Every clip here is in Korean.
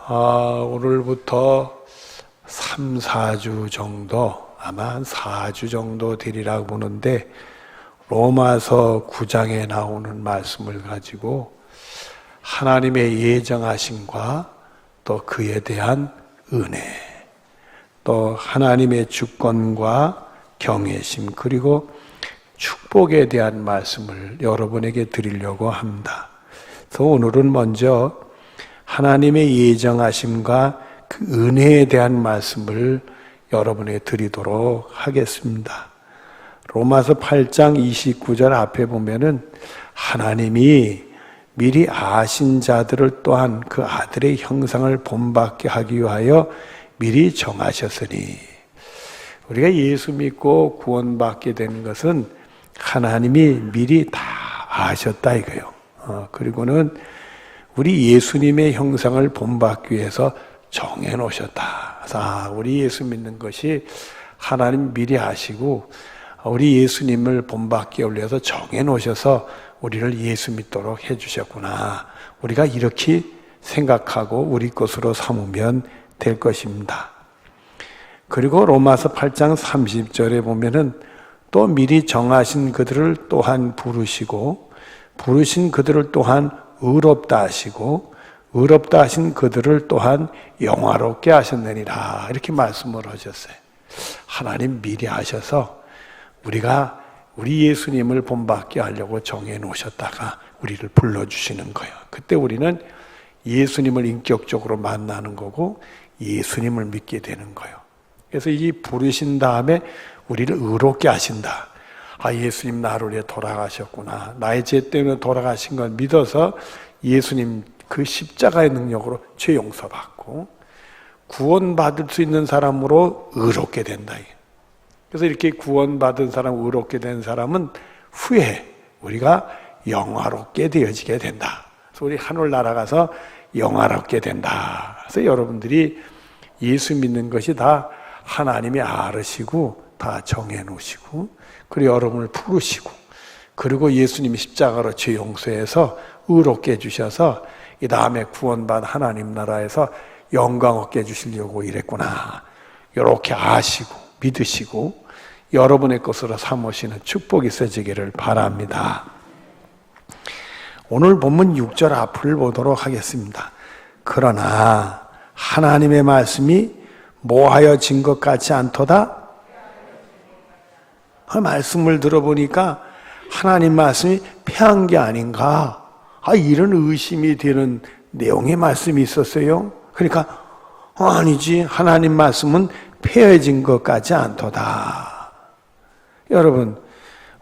오늘부터 3, 4주 정도, 아마 한 4주 정도 되리라고 보는데 로마서 9장에 나오는 말씀을 가지고 하나님의 예정하심과 또 그에 대한 은혜, 또 하나님의 주권과 경외심, 그리고 축복에 대한 말씀을 여러분에게 드리려고 합니다. 그래서 오늘은 먼저 하나님의 예정하심과 그 은혜에 대한 말씀을 여러분에게 드리도록 하겠습니다. 로마서 8장 29절 앞에 보면은 하나님이 미리 아신 자들을 또한 그 아들의 형상을 본받게 하기 위하여 미리 정하셨으니, 우리가 예수 믿고 구원받게 된 것은 하나님이 미리 다 아셨다 이거예요. 그리고는 우리 예수님의 형상을 본받기 위해서 정해 놓으셨다. 그래서 우리 예수 믿는 것이 하나님 미리 아시고 우리 예수님을 본받기 위해서 정해 놓으셔서 우리를 예수 믿도록 해주셨구나. 우리가 이렇게 생각하고 우리 것으로 삼으면 될 것입니다. 그리고 로마서 8장 30절에 보면은 또 미리 정하신 그들을 또한 부르시고 부르신 그들을 또한 의롭다 하시고 의롭다 하신 그들을 또한 영화롭게 하셨느니라, 이렇게 말씀을 하셨어요. 하나님 미리 하셔서 우리가 우리 예수님을 본받게 하려고 정해 놓으셨다가 우리를 불러주시는 거예요. 그때 우리는 예수님을 인격적으로 만나는 거고 예수님을 믿게 되는 거예요. 그래서 이 부르신 다음에 우리를 의롭게 하신다. 예수님 나를 위해 돌아가셨구나. 나의 죄 때문에 돌아가신 걸 믿어서 예수님 그 십자가의 능력으로 죄 용서받고 구원받을 수 있는 사람으로 의롭게 된다. 그래서 이렇게 구원받은 사람, 의롭게 된 사람은 후에 우리가 영화롭게 되어지게 된다. 그래서 우리 하늘 날아가서 영화롭게 된다. 그래서 여러분들이 예수 믿는 것이 다 하나님이 알으시고 다 정해 놓으시고, 그리고 여러분을 부르시고, 그리고 예수님이 십자가로 죄 용서해서 의롭게 해주셔서 이 다음에 구원받은 하나님 나라에서 영광 얻게 해주시려고 이랬구나. 이렇게 아시고 믿으시고 여러분의 것으로 삼으시는 축복이 있어지기를 바랍니다. 오늘 본문 6절 앞을 보도록 하겠습니다. 그러나 하나님의 말씀이 모하여진 것 같지 않도다. 그 말씀을 들어보니까 하나님 말씀이 패한 게 아닌가, 이런 의심이 되는 내용의 말씀이 있었어요. 그러니까 아니지, 하나님 말씀은 패해진 것 같지 않도다. 여러분,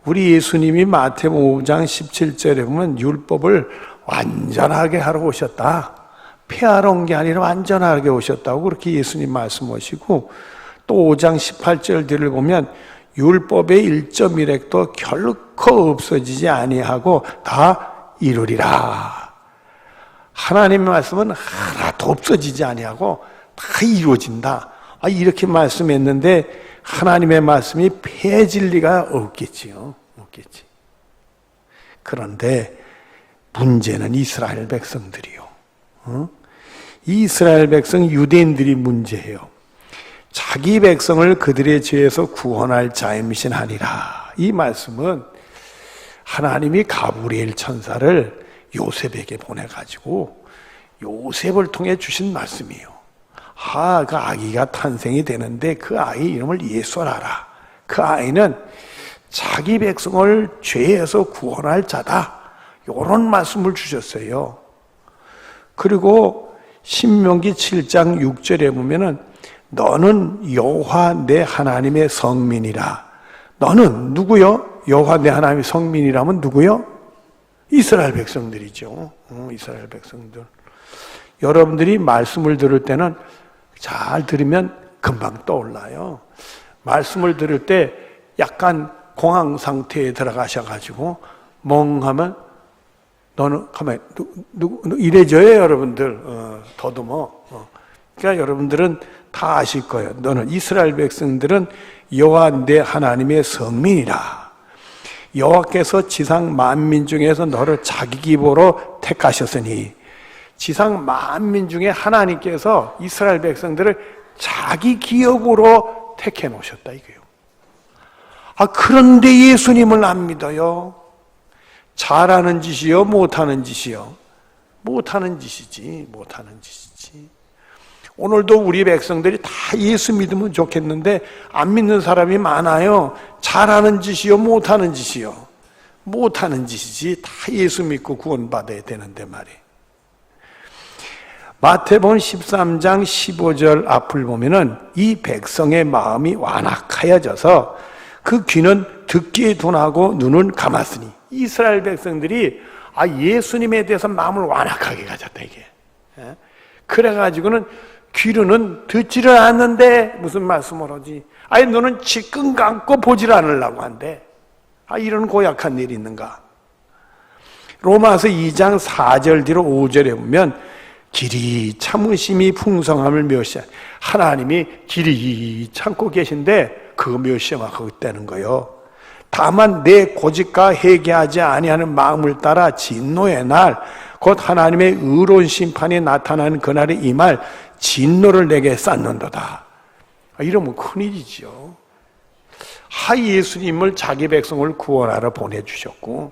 우리 예수님이 마태복음 5장 17절에 보면 율법을 완전하게 하러 오셨다. 폐하러 온 게 아니라 완전하게 오셨다고 그렇게 예수님 말씀하시고, 또 5장 18절 뒤를 보면 율법의 1.1획도 결코 없어지지 아니하고 다 이루리라. 하나님의 말씀은 하나도 없어지지 아니하고 다 이루어진다. 이렇게 말씀했는데 하나님의 말씀이 폐해질 리가 없겠지요. 없겠지. 그런데 문제는 이스라엘 백성들이요. 이스라엘 백성 유대인들이 문제예요. 자기 백성을 그들의 죄에서 구원할 자임이신 하니라. 이 말씀은 하나님이 가브리엘 천사를 요셉에게 보내가지고 요셉을 통해 주신 말씀이에요. 그 아기가 탄생이 되는데 그 아이 이름을 예수라라. 그 아이는 자기 백성을 죄에서 구원할 자다. 이런 말씀을 주셨어요. 그리고 신명기 7장 6절에 보면은 너는 여호와 내 하나님의 성민이라. 너는 누구요? 여호와 내 하나님의 성민이라면 누구요? 이스라엘 백성들이죠. 이스라엘 백성들. 여러분들이 말씀을 들을 때는 잘 들으면 금방 떠올라요. 말씀을 들을 때 약간 공황 상태에 들어가셔가지고 멍하면 너는 가만 이래져요, 여러분들. 더듬어. 그러니까 여러분들은 다 아실 거예요. 너는 이스라엘 백성들은 여호와 내 하나님의 성민이라. 여호와께서 지상 만민 중에서 너를 자기 기보로 택하셨으니 지상 만민 중에 하나님께서 이스라엘 백성들을 자기 기업으로 택해 놓으셨다 이거예요. 그런데 예수님을 안 믿어요. 잘하는 짓이요, 못하는 짓이요? 못하는 짓이지. 오늘도 우리 백성들이 다 예수 믿으면 좋겠는데 안 믿는 사람이 많아요. 잘하는 짓이요, 못하는 짓이요? 못하는 짓이지. 다 예수 믿고 구원받아야 되는데 말이에요. 마태복음 13장 15절 앞을 보면은 이 백성의 마음이 완악하여져서 그 귀는 듣기에 둔하고 눈은 감았으니, 이스라엘 백성들이 예수님에 대해서 마음을 완악하게 가졌다 이게. 그래가지고는 귀로는 듣지를 않는데 무슨 말씀을 하지? 너는 지끈 감고 보지를 않으려고 한대. 이런 고약한 일이 있는가? 로마서 2장 4절 뒤로 5절에 보면 길이 참으심이 풍성함을 묘시한, 하나님이 길이 참고 계신데 그거 묘시하고 있다는 거예요. 다만 내 고집과 회개하지 아니하는 마음을 따라 진노의 날, 곧 하나님의 의로운 심판이 나타나는 그날에 임할 진노를 내게 쌓는도다. 이러면 큰일이죠. 예수님을 자기 백성을 구원하러 보내주셨고,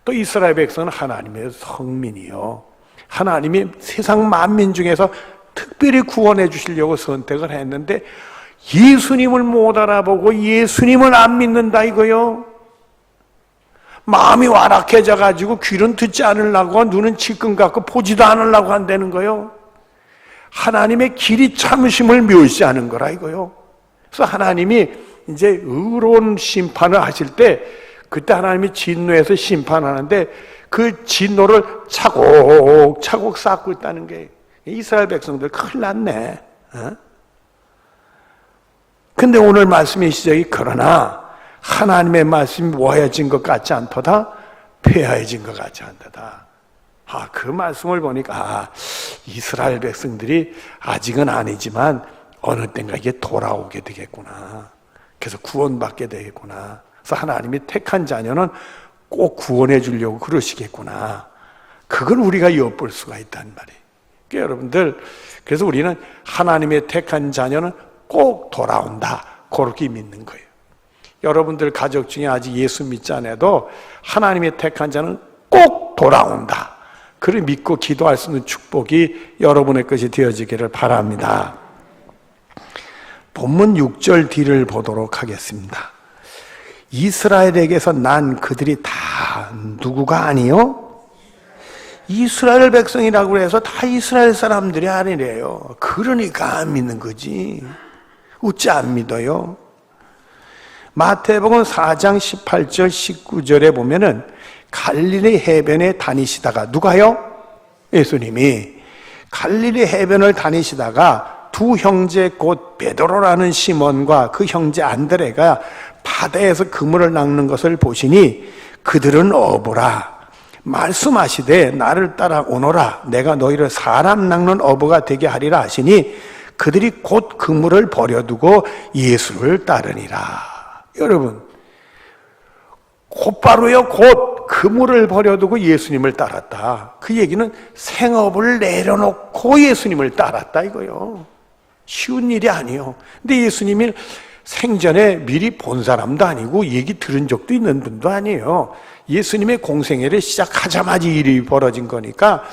또 이스라엘 백성은 하나님의 성민이요, 하나님이 세상 만민 중에서 특별히 구원해 주시려고 선택을 했는데 예수님을 못 알아보고 예수님을 안 믿는다 이거요. 마음이 완악해져 가지고 귀는 듣지 않으려고, 눈은 질끈 갖고 보지도 않으려고 한다는 거요. 하나님의 길이 참으심을 멸시하는 거라 이거요. 그래서 하나님이 이제 의로운 심판을 하실 때, 그때 하나님이 진노해서 심판하는데 그 진노를 차곡차곡 쌓고 있다는 게, 이스라엘 백성들 큰일 났네. 근데 오늘 말씀의 시작이, 그러나 하나님의 말씀이 모아진 것 같지 않도다, 폐하해진 것 같지 않도다. 그 말씀을 보니까 이스라엘 백성들이 아직은 아니지만 어느 땐가 이게 돌아오게 되겠구나. 그래서 구원받게 되겠구나. 그래서 하나님이 택한 자녀는 꼭 구원해 주려고 그러시겠구나. 그걸 우리가 엿볼 수가 있단 말이에요. 그러니까 여러분들, 그래서 우리는 하나님의 택한 자녀는 꼭 돌아온다, 그렇게 믿는 거예요. 여러분들 가족 중에 아직 예수 믿지 않아도 하나님의 택한 자는 꼭 돌아온다, 그를 믿고 기도할 수 있는 축복이 여러분의 것이 되어지기를 바랍니다. 본문 6절 뒤를 보도록 하겠습니다. 이스라엘에게서 난 그들이 다 누구가 아니요? 이스라엘 백성이라고 해서 다 이스라엘 사람들이 아니래요. 그러니까 안 믿는 거지. 어찌 안 믿어요? 마태복음 4장 18절 19절에 보면은 갈릴리 해변에 다니시다가, 누가요? 예수님이 갈릴리 해변을 다니시다가 두 형제 곧 베드로라는 시몬과 그 형제 안드레가 바다에서 그물을 낚는 것을 보시니 그들은 어부라. 말씀하시되 나를 따라 오너라. 내가 너희를 사람 낚는 어부가 되게 하리라 하시니 그들이 곧 그물을 버려두고 예수를 따르니라. 여러분, 곧바로요, 곧 그물을 버려두고 예수님을 따랐다. 그 얘기는 생업을 내려놓고 예수님을 따랐다 이거요. 쉬운 일이 아니에요. 근데 예수님이 생전에 미리 본 사람도 아니고 얘기 들은 적도 있는 분도 아니에요. 예수님의 공생애를 시작하자마자 일이 벌어진 거니까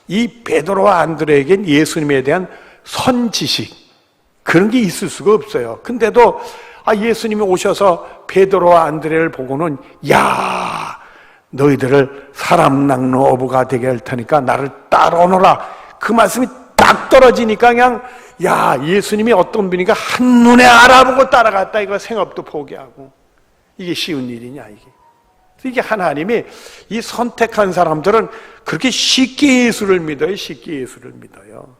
이 베드로와 안드레에겐 예수님에 대한 선지식, 그런 게 있을 수가 없어요. 근데도 예수님이 오셔서 베드로와 안드레를 보고는, 야, 너희들을 사람 낚는 어부가 되게 할 테니까 나를 따라오너라. 그 말씀이 딱 떨어지니까 그냥, 야, 예수님이 어떤 분인가 한눈에 알아보고 따라갔다 이거. 생업도 포기하고. 이게 쉬운 일이냐 이게 하나님이 이 선택한 사람들은 그렇게 쉽게 예수를 믿어요. 쉽게 예수를 믿어요.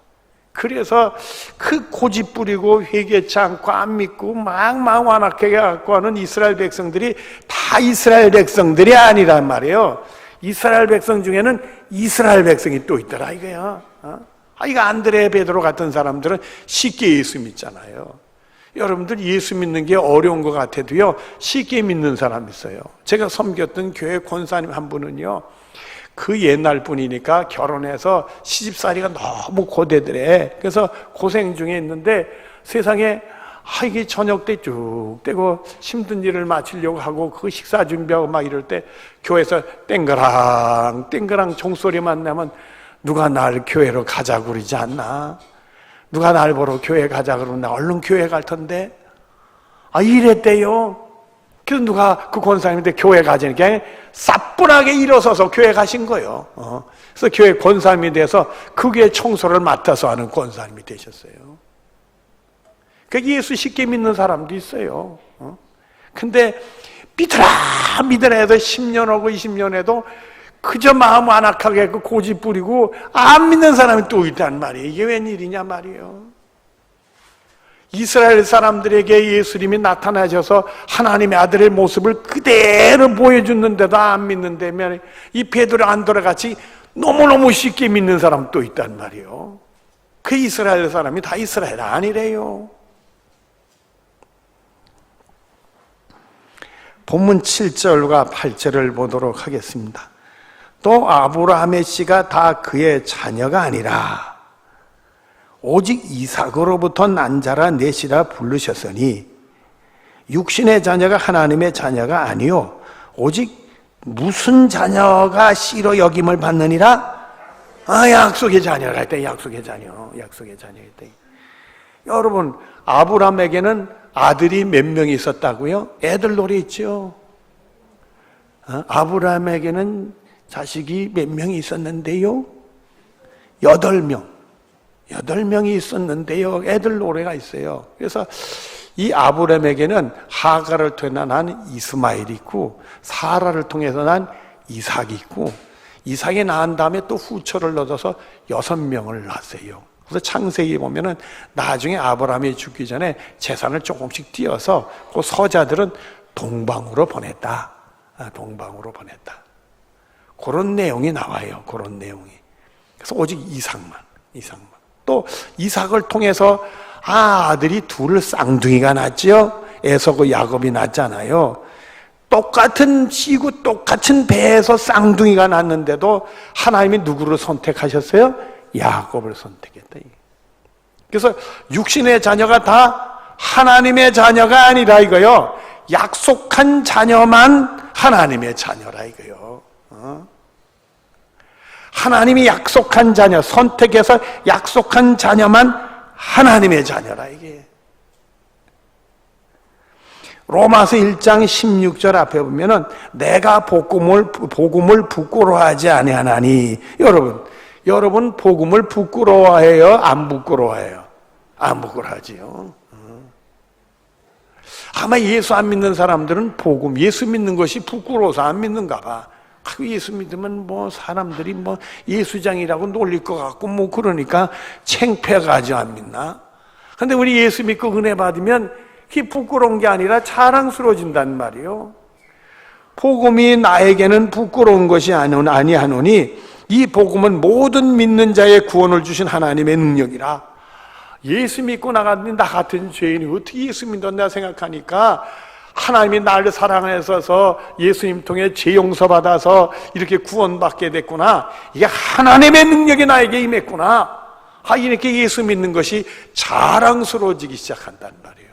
그래서 그 고집 부리고 회개치 않고 안 믿고 막 완악하게 갖고 하는 이스라엘 백성들이 다 이스라엘 백성들이 아니란 말이에요. 이스라엘 백성 중에는 이스라엘 백성이 또 있더라 이거야. 이거 안드레, 베드로 같은 사람들은 쉽게 예수 믿잖아요. 여러분들 예수 믿는 게 어려운 것 같아도요, 쉽게 믿는 사람 있어요. 제가 섬겼던 교회 권사님 한 분은요, 그 옛날 분이니까 결혼해서 시집살이가 너무 고되더래. 그래서 고생 중에 있는데 세상에 이게 저녁 때 쭉 떼고 힘든 일을 마치려고 하고 그 식사 준비하고 막 이럴 때 교회에서 땡그랑 땡그랑 종소리만 나면 누가 날 교회로 가자고 그러지 않나? 누가 날 보러 교회 가자 그러나 얼른 교회 갈 텐데 이랬대요. 그래서 누가 그 권사님한테 교회 가자니까 사뿐하게 일어서서 교회 가신 거예요. 그래서 교회 권사님이 돼서 그 교회 청소를 맡아서 하는 권사님이 되셨어요. 그 예수 쉽게 믿는 사람도 있어요. 근데 믿으라 해도 10년 하고 20년 해도 그저 마음 안악하게 고집 부리고 안 믿는 사람이 또 있단 말이에요. 이게 웬일이냐 말이에요. 이스라엘 사람들에게 예수님이 나타나셔서 하나님의 아들의 모습을 그대로 보여줬는데도 안 믿는다면 이 베드로 안드레같이 너무너무 쉽게 믿는 사람 또 있단 말이에요. 그 이스라엘 사람이 다 이스라엘 아니래요. 본문 7절과 8절을 보도록 하겠습니다. 또 아브라함의 씨가 다 그의 자녀가 아니라 오직 이삭으로부터 난 자라 넷이라 부르셨으니 육신의 자녀가 하나님의 자녀가 아니요 오직 무슨 자녀가 씨로 여김을 받느니라? 약속의 자녀가 했다. 약속의 자녀. 여러분, 아브라함에게는 아들이 몇 명이 있었다고요? 애들 노래 있죠. 아브라함에게는 자식이 몇 명이 있었는데요? 8명. 8명이 있었는데요. 애들 노래가 있어요. 그래서 이 아브라함에게는 하가를 통해 난 이스마엘이 있고 사라를 통해서 난 이삭이 있고 이삭이 낳은 다음에 또 후처를 얻어서 6명을 낳았어요. 그래서 창세기 보면은 나중에 아브라함이 죽기 전에 재산을 조금씩 띄어서 그 서자들은 동방으로 보냈다. 동방으로 보냈다. 그런 내용이 나와요. 그런 내용이. 그래서 오직 이삭만. 또 이삭을 통해서 아들이 둘을 쌍둥이가 낳았죠. 에서고 야곱이 낳았잖아요. 똑같은 씨고 똑같은 배에서 쌍둥이가 낳았는데도 하나님이 누구를 선택하셨어요? 야곱을 선택했다. 그래서 육신의 자녀가 다 하나님의 자녀가 아니라 이거요. 약속한 자녀만 하나님의 자녀라 이거요. 하나님이 약속한 자녀, 선택해서 약속한 자녀만 하나님의 자녀라 이게. 로마서 1장 16절 앞에 보면은 내가 복음을 부끄러워하지 아니하나니. 여러분 복음을 부끄러워해요? 안 부끄러워해요? 안 부끄러워하지요. 아마 예수 안 믿는 사람들은 복음, 예수 믿는 것이 부끄러워서 안 믿는가 봐. 예수 믿으면 사람들이 예수장이라고 놀릴 것 같고 그러니까 창피해가지고 안 믿나? 근데 우리 예수 믿고 은혜 받으면 그게 부끄러운 게 아니라 자랑스러워진단 말이에요. 복음이 나에게는 부끄러운 것이 아니하노니 이 복음은 모든 믿는 자의 구원을 주신 하나님의 능력이라. 예수 믿고 나 같은 죄인이 어떻게 예수 믿었나 생각하니까 하나님이 나를 사랑하셔서 예수님 통해 죄 용서받아서 이렇게 구원받게 됐구나. 이게 하나님의 능력이 나에게 임했구나. 이렇게 예수 믿는 것이 자랑스러워지기 시작한단 말이에요.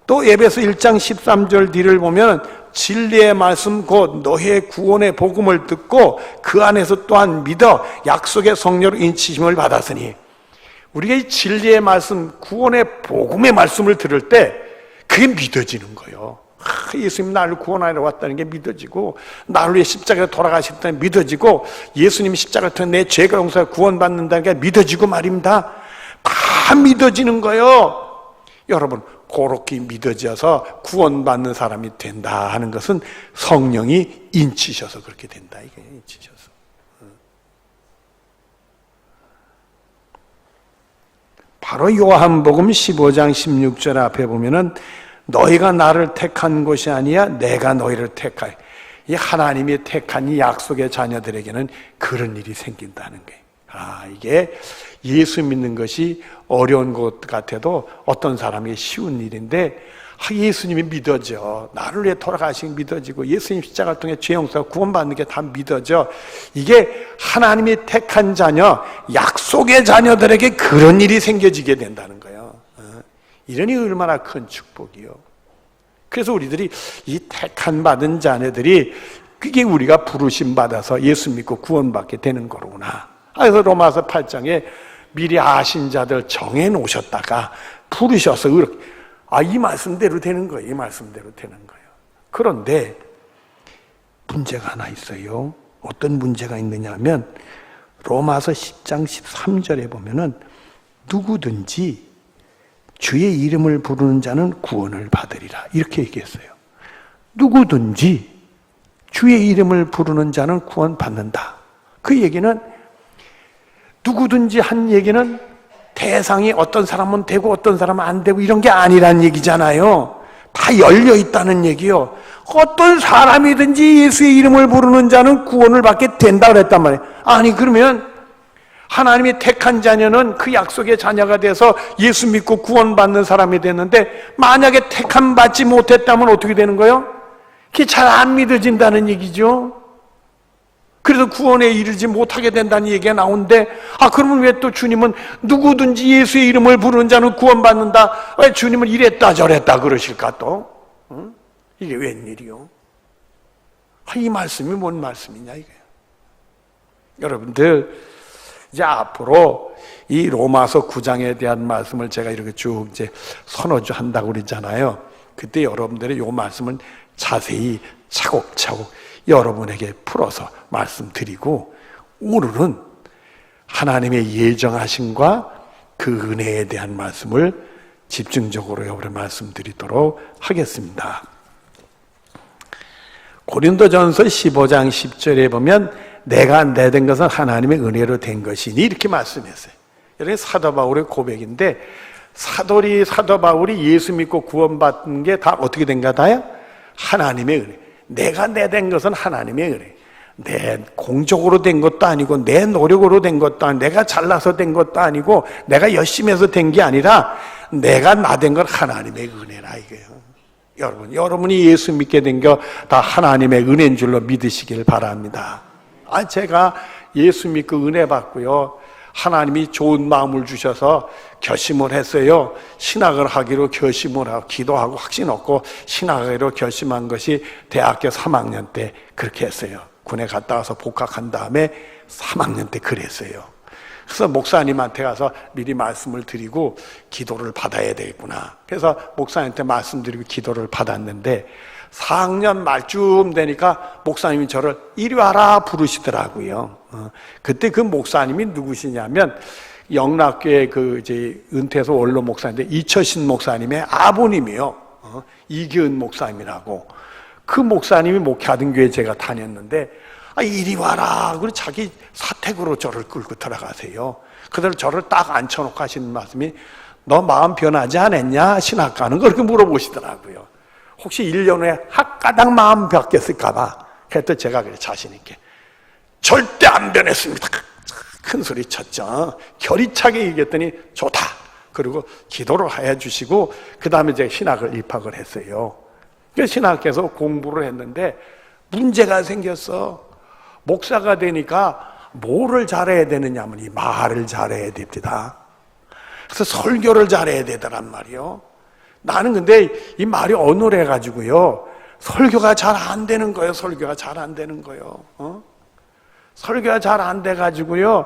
또 에베소 1장 13절 뒤를 보면 진리의 말씀 곧 너희의 구원의 복음을 듣고 그 안에서 또한 믿어 약속의 성령으로 인치심을 받았으니. 우리가 이 진리의 말씀, 구원의 복음의 말씀을 들을 때 그게 믿어지는 거예요. 예수님 나를 구원하러 왔다는 게 믿어지고, 나를 위해 십자가에 돌아가셨다는 게 믿어지고, 예수님 십자가를 통해 내 죄가 용서하여 구원받는다는 게 믿어지고 말입니다. 다 믿어지는 거예요. 여러분, 그렇게 믿어져서 구원받는 사람이 된다 하는 것은 성령이 인치셔서 그렇게 된다. 이게 인치셔서. 바로 요한복음 15장 16절 앞에 보면은 너희가 나를 택한 것이 아니야 내가 너희를 택하여. 이 하나님이 택한 이 약속의 자녀들에게는 그런 일이 생긴다는 거예요. 이게 예수 믿는 것이 어려운 것 같아도 어떤 사람이 쉬운 일인데 예수님이 믿어져. 나를 위해 돌아가신 게 믿어지고 예수님 십자가를 통해 죄 용서가 구원받는 게 다 믿어져. 이게 하나님이 택한 자녀, 약속의 자녀들에게 그런 일이 생겨지게 된다는 거예요. 이러니 얼마나 큰 축복이요. 그래서 우리들이 이 택한 받은 자녀들이 그게 우리가 부르심 받아서 예수 믿고 구원받게 되는 거로구나. 그래서 로마서 8장에 미리 아신 자들 정해 놓으셨다가 부르셔서 이렇게 이 말씀대로 되는 거예요. 이 말씀대로 되는 거예요. 그런데 문제가 하나 있어요. 어떤 문제가 있느냐 하면 로마서 10장 13절에 보면은 누구든지 주의 이름을 부르는 자는 구원을 받으리라 이렇게 얘기했어요. 누구든지 주의 이름을 부르는 자는 구원받는다. 그 얘기는 누구든지 한 얘기는 대상이 어떤 사람은 되고 어떤 사람은 안 되고 이런 게 아니란 얘기잖아요. 다 열려 있다는 얘기요. 어떤 사람이든지 예수의 이름을 부르는 자는 구원을 받게 된다 그랬단 말이에요. 아니 그러면 하나님이 택한 자녀는 그 약속의 자녀가 돼서 예수 믿고 구원받는 사람이 됐는데 만약에 택함 받지 못했다면 어떻게 되는 거예요? 그게 잘 안 믿어진다는 얘기죠. 그래서 구원에 이르지 못하게 된다는 얘기가 나오는데 그러면 왜 또 주님은 누구든지 예수의 이름을 부르는 자는 구원받는다, 왜 주님은 이랬다 저랬다 그러실까 또? 이게 웬일이요? 이 말씀이 뭔 말씀이냐 이거예요. 여러분들 이제 앞으로 이 로마서 9장에 대한 말씀을 제가 이렇게 쭉 이제 선어주 한다고 그랬잖아요. 그때 여러분들이 이 말씀을 자세히 차곡차곡 여러분에게 풀어서 말씀드리고, 오늘은 하나님의 예정하심과 그 은혜에 대한 말씀을 집중적으로 여러분에 말씀드리도록 하겠습니다. 고린도전서 15장 10절에 보면 내가 된 것은 하나님의 은혜로 된 것이니 이렇게 말씀했어요. 여러분 사도 바울의 고백인데 사도 바울이 예수 믿고 구원받은 게 다 어떻게 된가 다요? 하나님의 은혜. 내가 된 것은 하나님의 은혜. 내 공적으로 된 것도 아니고 내 노력으로 된 것도 아니고 내가 잘나서 된 것도 아니고 내가 열심히 해서 된 게 아니라 내가 나 된 건 하나님의 은혜라 이거예요. 여러분이 예수 믿게 된 거 다 하나님의 은혜인 줄로 믿으시길 바랍니다. 제가 예수 믿고 은혜 받고요, 하나님이 좋은 마음을 주셔서 결심을 했어요. 신학을 하기로 결심을 하고 기도하고 확신 얻고 신학하기로 결심한 것이 대학교 3학년 때 그렇게 했어요. 군에 갔다 와서 복학한 다음에 3학년 때 그랬어요. 그래서 목사님한테 가서 미리 말씀을 드리고 기도를 받아야 되겠구나. 그래서 목사님한테 말씀드리고 기도를 받았는데 4학년 말쯤 되니까 목사님이 저를 이리 와라 부르시더라고요. 그때 그 목사님이 누구시냐면 영락교회 이제 은퇴해서 원로 목사인데 이철신 목사님의 아버님이요. 이기은 목사님이라고. 그 목사님이 목회하던 교회 제가 다녔는데 이리 와라. 그리고 자기 사택으로 저를 끌고 들어가세요. 그대로 저를 딱 앉혀놓고 하시는 말씀이 너 마음 변하지 않았냐? 신학 가는 거 그렇게 물어보시더라고요. 혹시 1년 후에 학가당 마음 바뀌었을까봐. 그랬더니 제가 그래 자신있게 절대 안 변했습니다. 큰 소리 쳤죠. 결의차게 얘기했더니 좋다. 그리고 기도를 해주시고 그 다음에 제가 신학을 입학을 했어요. 그래서 신학에서 공부를 했는데 문제가 생겼어. 목사가 되니까 뭐를 잘해야 되느냐 하면 이 말을 잘해야 됩니다. 그래서 설교를 잘해야 되더란 말이요. 나는 근데 이 말이 어눌해가지고요, 설교가 잘 안 되는 거예요. 설교가 잘 안 되는 거예요. 설교가 잘 안 돼가지고요,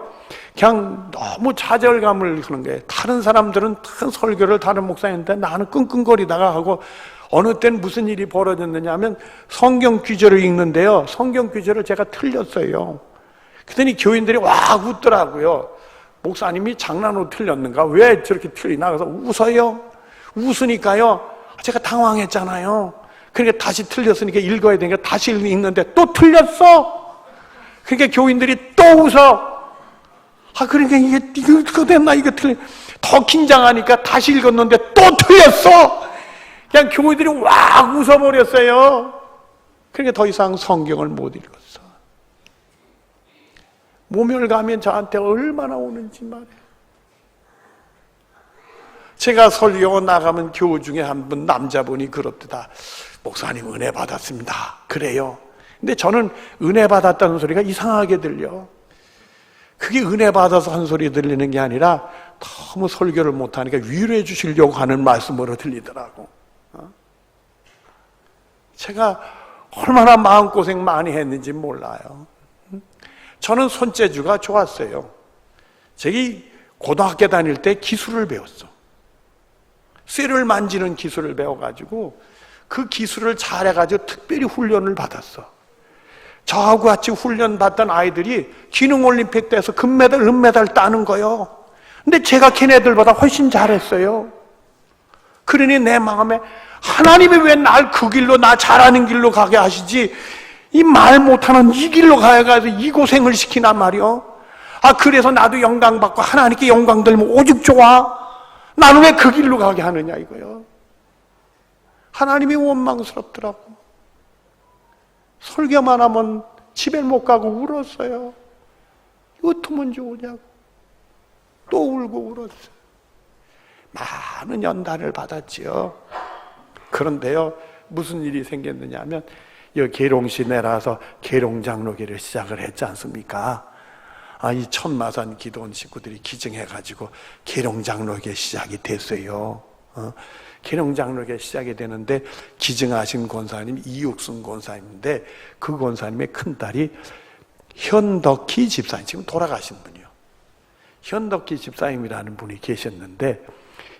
그냥 너무 좌절감을 하는 거예요. 다른 사람들은 큰 설교를 다른 목사님인데 나는 끙끙거리다가 하고, 어느 땐 무슨 일이 벌어졌느냐 하면 성경 귀절을 읽는데요, 성경 귀절을 제가 틀렸어요. 그랬더니 교인들이 와 웃더라고요. 목사님이 장난으로 틀렸는가? 왜 저렇게 틀리나? 그래서 웃어요. 웃으니까요, 제가 당황했잖아요. 그러니까 다시 틀렸으니까 읽어야 되니까 다시 읽는데 또 틀렸어. 그러니까 교인들이 또 웃어. 그러니까 이거 됐나? 이거 더 긴장하니까 다시 읽었는데 또 틀렸어. 그냥 교인들이 와 웃어버렸어요. 그러니까 더 이상 성경을 못 읽었어. 모멸감이 저한테 얼마나 오는지 말이에요. 제가 설교 나가면 교우 중에 한 분 남자분이 그렇다. 목사님 은혜 받았습니다. 그래요. 근데 저는 은혜 받았다는 소리가 이상하게 들려. 그게 은혜 받아서 한 소리 들리는 게 아니라 너무 설교를 못하니까 위로해 주시려고 하는 말씀으로 들리더라고. 제가 얼마나 마음고생 많이 했는지 몰라요. 저는 손재주가 좋았어요. 저기 고등학교 다닐 때 기술을 배웠어. 쇠를 만지는 기술을 배워가지고 그 기술을 잘해가지고 특별히 훈련을 받았어. 저하고 같이 훈련 받던 아이들이 기능올림픽 때에서 금메달, 은메달 따는 거요. 근데 제가 걔네들보다 훨씬 잘했어요. 그러니 내 마음에 하나님이 왜 날 그 길로, 나 잘하는 길로 가게 하시지, 이 말 못하는 이 길로 가야가서 이 고생을 시키란 말이요. 그래서 나도 영광 받고 하나님께 영광 들면 오죽 좋아. 나는 왜 그 길로 가게 하느냐 이거요. 하나님이 원망스럽더라고. 설교만 하면 집에 못 가고 울었어요. 어쩌면 좋으냐고. 또 울고 울었어요. 많은 연단을 받았지요. 그런데요, 무슨 일이 생겼느냐 하면, 여기 계룡시 내려와서 계룡장로교를 시작을 했지 않습니까? 이 천마산 기도원 식구들이 기증해가지고 계룡장로교 시작이 됐어요. 계룡장로교 시작이 되는데, 기증하신 권사님 이육순 권사님인데, 그 권사님의 큰딸이 현덕희 집사님, 지금 돌아가신 분이요. 현덕희 집사님이라는 분이 계셨는데,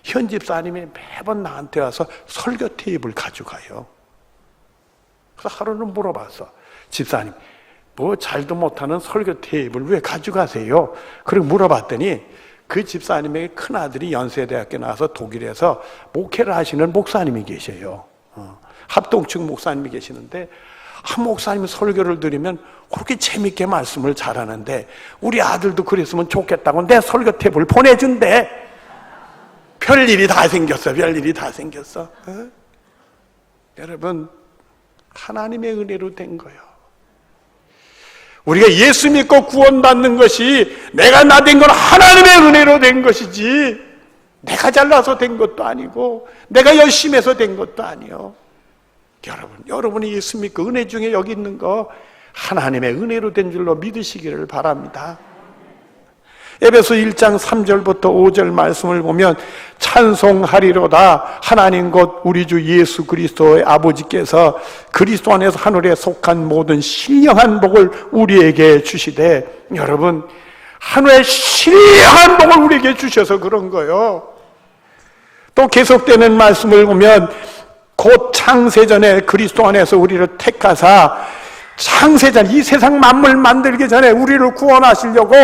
현 집사님이 매번 나한테 와서 설교 테이프를 가져가요. 그래서 하루는 물어봤어. 집사님, 뭐 잘도 못하는 설교 테이프를 왜 가져가세요? 그리고 물어봤더니 그 집사님의 큰아들이 연세대학교 나와서 독일에서 목회를 하시는 목사님이 계셔요. 합동측 목사님이 계시는데, 한 목사님이 설교를 들으면 그렇게 재밌게 말씀을 잘하는데 우리 아들도 그랬으면 좋겠다고 내 설교 테이프를 보내준대. 별일이 다 생겼어. 별일이 다 생겼어. 여러분, 하나님의 은혜로 된 거예요. 우리가 예수 믿고 구원받는 것이 내가 나 된 건 하나님의 은혜로 된 것이지, 내가 잘나서 된 것도 아니고 내가 열심히 해서 된 것도 아니요. 여러분이 예수 믿고 은혜 중에 여기 있는 거 하나님의 은혜로 된 줄로 믿으시기를 바랍니다. 에베소 1장 3절부터 5절 말씀을 보면, 찬송하리로다 하나님 곧 우리 주 예수 그리스도의 아버지께서 그리스도 안에서 하늘에 속한 모든 신령한 복을 우리에게 주시되, 여러분, 하늘의 신령한 복을 우리에게 주셔서 그런 거예요. 또 계속되는 말씀을 보면, 곧 창세전에 그리스도 안에서 우리를 택하사, 창세전, 이 세상 만물 만들기 전에 우리를 구원하시려고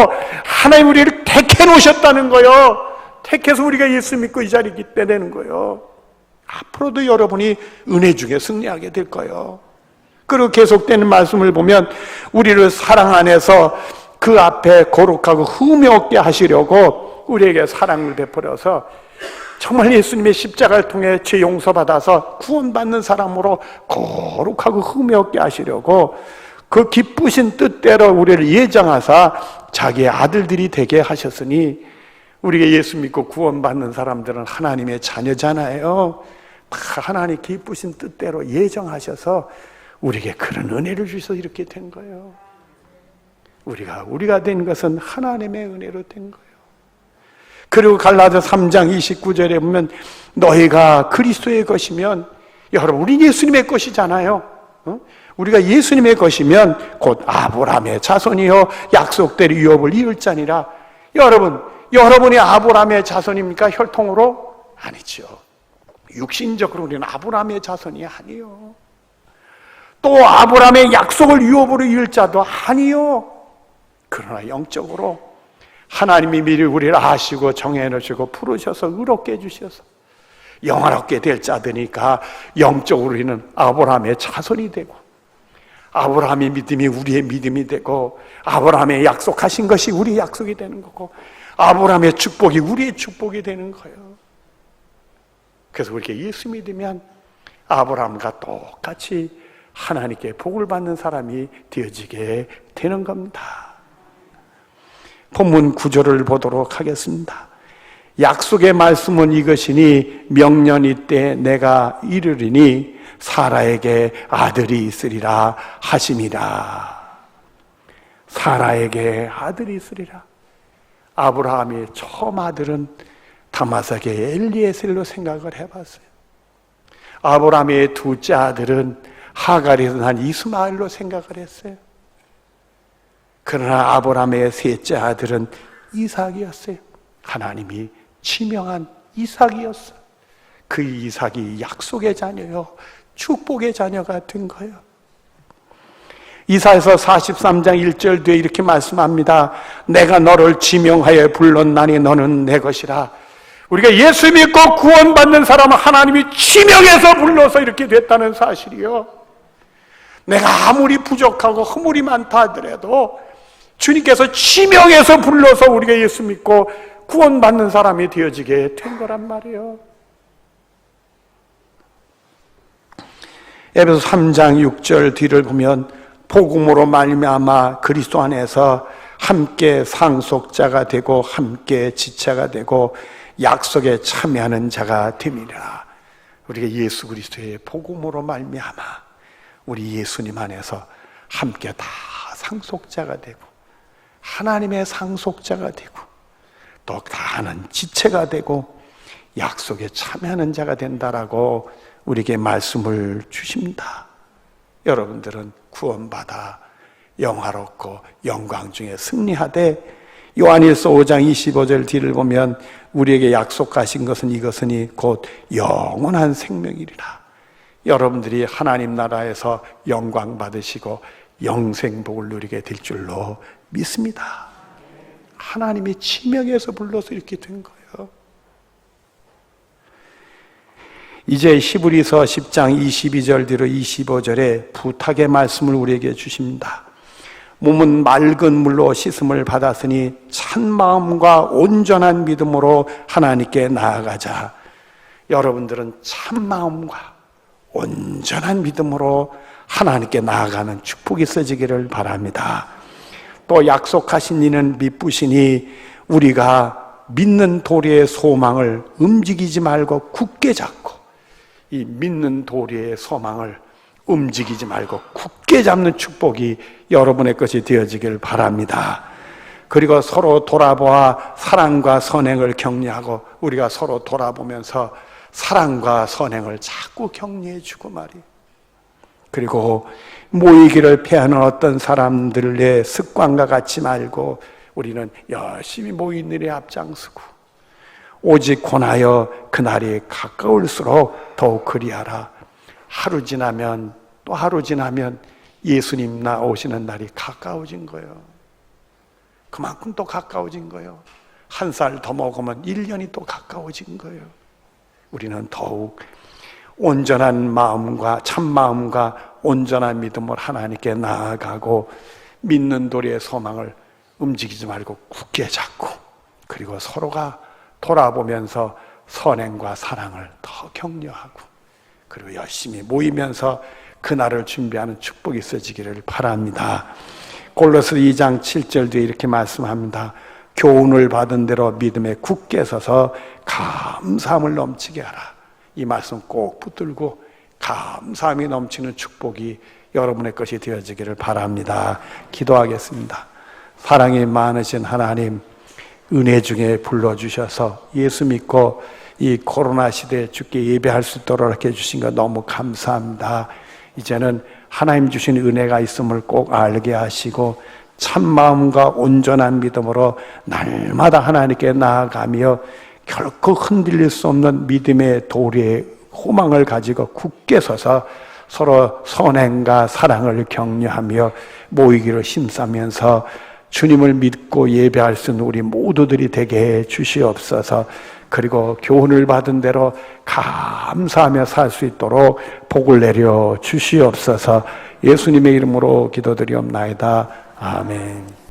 하나님 우리를 택해 놓으셨다는 거예요. 택해서 우리가 예수 믿고 이 자리에 있게 되는 거예요. 앞으로도 여러분이 은혜 중에 승리하게 될 거예요. 그리고 계속되는 말씀을 보면, 우리를 사랑 안에서 그 앞에 거룩하고 흠이 없게 하시려고 우리에게 사랑을 베풀어서 정말 예수님의 십자가를 통해 죄 용서받아서 구원받는 사람으로 거룩하고 흠이 없게 하시려고 그 기쁘신 뜻대로 우리를 예정하사 자기의 아들들이 되게 하셨으니, 우리가 예수 믿고 구원받는 사람들은 하나님의 자녀잖아요. 다 하나님 기쁘신 뜻대로 예정하셔서 우리에게 그런 은혜를 주셔서 이렇게 된 거예요. 우리가 된 것은 하나님의 은혜로 된 거예요. 그리고 갈라디아 3장 29절에 보면, 너희가 그리스도의 것이면, 여러분 우리 예수님의 것이잖아요. 우리가 예수님의 것이면 곧 아브라함의 자손이요 약속대로 유업을 이을 자니라. 여러분이 아브라함의 자손입니까? 혈통으로? 아니죠. 육신적으로 우리는 아브라함의 자손이 아니요. 또 아브라함의 약속을 유업으로 이을 자도 아니요. 그러나 영적으로 하나님이 미리 우리를 아시고 정해놓으시고 부르셔서 의롭게 해주셔서 영화롭게 될 자들이니까 영적으로 우리는 아브라함의 자손이 되고, 아브라함의 믿음이 우리의 믿음이 되고, 아브라함의 약속하신 것이 우리의 약속이 되는 거고, 아브라함의 축복이 우리의 축복이 되는 거예요. 그래서 우리가 예수 믿으면 아브라함과 똑같이 하나님께 복을 받는 사람이 되어지게 되는 겁니다. 본문 구절을 보도록 하겠습니다. 약속의 말씀은 이것이니 명년이 때 내가 이르리니 사라에게 아들이 있으리라 하심이라. 사라에게 아들이 있으리라. 아브라함의 처음 아들은 다마섹의 엘리에셀로 생각을 해봤어요. 아브라함의 둘째 아들은 하갈에서 난 이스마엘로 생각을 했어요. 그러나 아브라함의 셋째 아들은 이삭이었어요. 하나님이 지명한 이삭이었어요. 그 이삭이 약속의 자녀요, 축복의 자녀가 된 거예요. 이사야서 43장 1절 뒤에 이렇게 말씀합니다. 내가 너를 지명하여 불렀나니 너는 내 것이라. 우리가 예수 믿고 구원받는 사람은 하나님이 지명해서 불러서 이렇게 됐다는 사실이요. 내가 아무리 부족하고 허물이 많다 하더라도 주님께서 지명해서 불러서 우리가 예수 믿고 구원받는 사람이 되어지게 된 거란 말이에요. 에베소 3장 6절 뒤를 보면 복음으로 말미암아 그리스도 안에서 함께 상속자가 되고 함께 지체가 되고 약속에 참여하는 자가 됨이라. 우리가 예수 그리스도의 복음으로 말미암아 우리 예수님 안에서 함께 다 상속자가 되고 하나님의 상속자가 되고 또 다는 지체가 되고 약속에 참여하는 자가 된다라고 우리에게 말씀을 주십니다. 여러분들은 구원받아 영화롭고 영광 중에 승리하되 요한일서 5장 25절 뒤를 보면 우리에게 약속하신 것은 이것이니 곧 영원한 생명이리라. 여러분들이 하나님 나라에서 영광 받으시고 영생복을 누리게 될 줄로 믿습니다. 하나님이 지명해서 불러서 이렇게 된 거예요. 이제 히브리서 10장 22절 뒤로 25절에 부탁의 말씀을 우리에게 주십니다. 몸은 맑은 물로 씻음을 받았으니 찬 마음과 온전한 믿음으로 하나님께 나아가자. 여러분들은 참 마음과 온전한 믿음으로 하나님께 나아가는 축복이 있어지기를 바랍니다. 또 약속하신 이는 미쁘시니 우리가 믿는 도리의 소망을 움직이지 말고 굳게 잡고, 이 믿는 도리의 소망을 움직이지 말고 굳게 잡는 축복이 여러분의 것이 되어지길 바랍니다. 그리고 서로 돌아보아 사랑과 선행을 격려하고, 우리가 서로 돌아보면서 사랑과 선행을 자꾸 격려해주고 말이에요. 그리고 모이기를 패하는 어떤 사람들의 습관과 같이 말고 우리는 열심히 모이는 일에 앞장서고, 오직 권하여 그날이 가까울수록 더욱 그리하라. 하루 지나면 또 하루 지나면 예수님 나오시는 날이 가까워진 거예요. 그만큼 또 가까워진 거예요. 한 살 더 먹으면 1년이 또 가까워진 거예요. 우리는 더욱 온전한 마음과 참 마음과 온전한 믿음으로 하나님께 나아가고 믿는 도리의 소망을 움직이지 말고 굳게 잡고, 그리고 서로가 돌아보면서 선행과 사랑을 더 격려하고, 그리고 열심히 모이면서 그날을 준비하는 축복이 있어지기를 바랍니다. 골로새 2장 7절 뒤에 이렇게 말씀합니다. 교훈을 받은 대로 믿음에 굳게 서서 감사함을 넘치게 하라. 이 말씀 꼭 붙들고 감사함이 넘치는 축복이 여러분의 것이 되어지기를 바랍니다. 기도하겠습니다. 사랑이 많으신 하나님, 은혜 중에 불러주셔서 예수 믿고 이 코로나 시대에 주께 예배할 수 있도록 이렇게 해주신 것 너무 감사합니다. 이제는 하나님 주신 은혜가 있음을 꼭 알게 하시고 참마음과 온전한 믿음으로 날마다 하나님께 나아가며 결코 흔들릴 수 없는 믿음의 도리의 호망을 가지고 굳게 서서 서로 선행과 사랑을 격려하며 모이기를 힘쓰면서 주님을 믿고 예배할 수 있는 우리 모두들이 되게 해 주시옵소서. 그리고 교훈을 받은 대로 감사하며 살 수 있도록 복을 내려 주시옵소서. 예수님의 이름으로 기도드리옵나이다. 아멘.